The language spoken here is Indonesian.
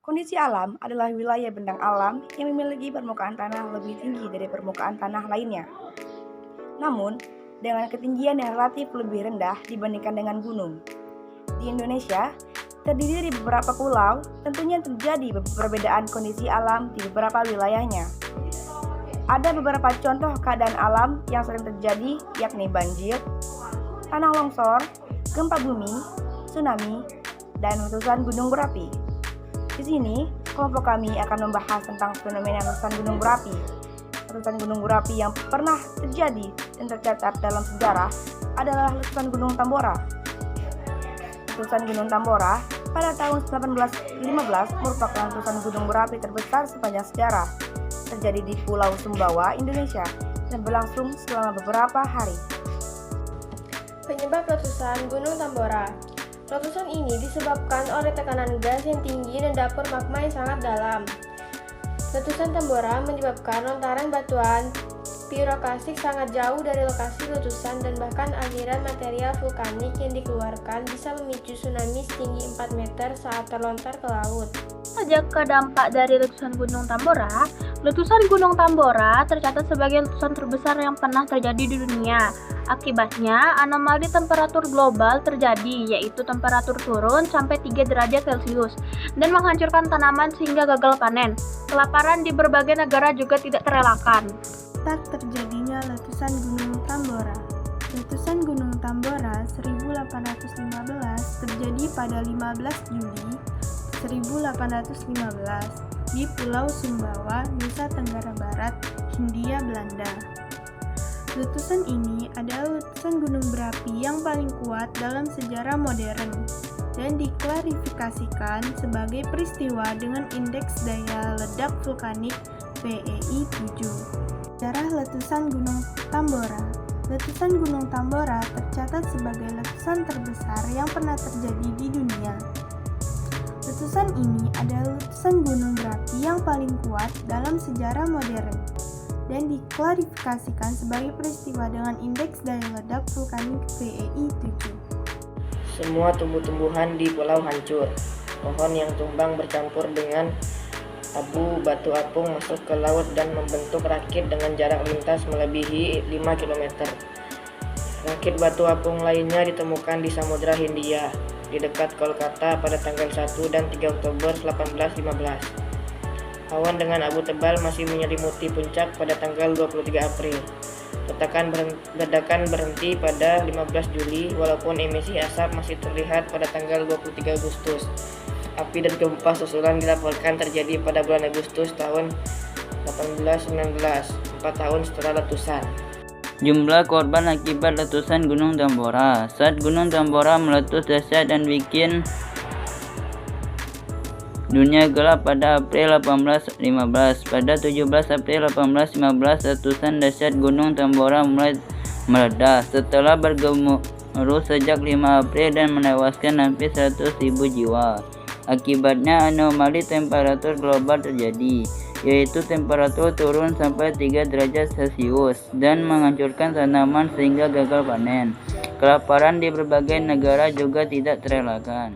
Kondisi alam adalah wilayah bentang alam yang memiliki permukaan tanah lebih tinggi dari permukaan tanah lainnya. Namun, dengan ketinggian yang relatif lebih rendah dibandingkan dengan gunung. Di Indonesia, terdiri dari beberapa pulau, tentunya terjadi perbedaan kondisi alam di beberapa wilayahnya. Ada beberapa contoh keadaan alam yang sering terjadi, yakni banjir, tanah longsor, gempa bumi, tsunami, dan letusan gunung berapi. Di sini, kelompok kami akan membahas tentang fenomena letusan gunung berapi. Letusan gunung berapi yang pernah terjadi dan tercatat dalam sejarah adalah letusan Gunung Tambora. Letusan Gunung Tambora pada tahun 1815 merupakan letusan gunung berapi terbesar sepanjang sejarah. Terjadi di Pulau Sumbawa, Indonesia, dan berlangsung selama beberapa hari. Penyebab letusan Gunung Tambora. Letusan ini disebabkan oleh tekanan gas yang tinggi dan dapur magma yang sangat dalam. Letusan Tambora menyebabkan lontaran batuan piroklastik sangat jauh dari lokasi letusan dan bahkan aliran material vulkanik yang dikeluarkan bisa memicu tsunami setinggi 4 meter saat terlontar ke laut. Sejak ke dampak dari letusan Gunung Tambora tercatat sebagai letusan terbesar yang pernah terjadi di dunia. Akibatnya, anomali temperatur global terjadi, yaitu temperatur turun sampai 3 derajat Celcius dan menghancurkan tanaman sehingga gagal panen. Kelaparan di berbagai negara juga tidak terelakkan. Start terjadinya letusan Gunung Tambora. Letusan Gunung Tambora 1815 terjadi pada 15 Juli 1815 di Pulau Sumbawa, Nusa Tenggara Barat, Hindia Belanda. Letusan ini adalah letusan gunung berapi yang paling kuat dalam sejarah modern dan diklarifikasikan sebagai peristiwa dengan indeks daya ledak vulkanik PEI 7. Sejarah letusan Gunung Tambora. Letusan Gunung Tambora tercatat sebagai letusan terbesar yang pernah terjadi di dunia. Letusan ini adalah letusan gunung berapi yang paling kuat dalam sejarah modern dan diklarifikasikan sebagai peristiwa dengan indeks daya ledak vulkanik PEI 7. Semua tumbuh-tumbuhan di pulau hancur. Pohon yang tumbang bercampur dengan abu batu apung masuk ke laut dan membentuk rakit dengan jarak lintas melebihi 5 km. Rakit batu apung lainnya ditemukan di Samudra Hindia, di dekat Kolkata pada tanggal 1 dan 3 Oktober 1815. Awan dengan abu tebal masih menyelimuti puncak pada tanggal 23 April. Ledakan berhenti pada 15 Juli walaupun emisi asap masih terlihat pada tanggal 23 Agustus. Api dan gempa susulan dilaporkan terjadi pada bulan Agustus tahun 1819, 4 tahun setelah letusan. Jumlah korban akibat letusan Gunung Tambora. Saat Gunung Tambora meletus dahsyat dan bikin dunia gelap pada April 1815. Pada 17 April 1815, letusan dahsyat Gunung Tambora mulai meledak setelah bergemuruh sejak 5 April dan menewaskan hampir 100.000 jiwa. Akibatnya anomali temperatur global terjadi, yaitu temperatur turun sampai 3 derajat Celcius dan menghancurkan tanaman sehingga gagal panen. Kelaparan di berbagai negara juga tidak terelakkan.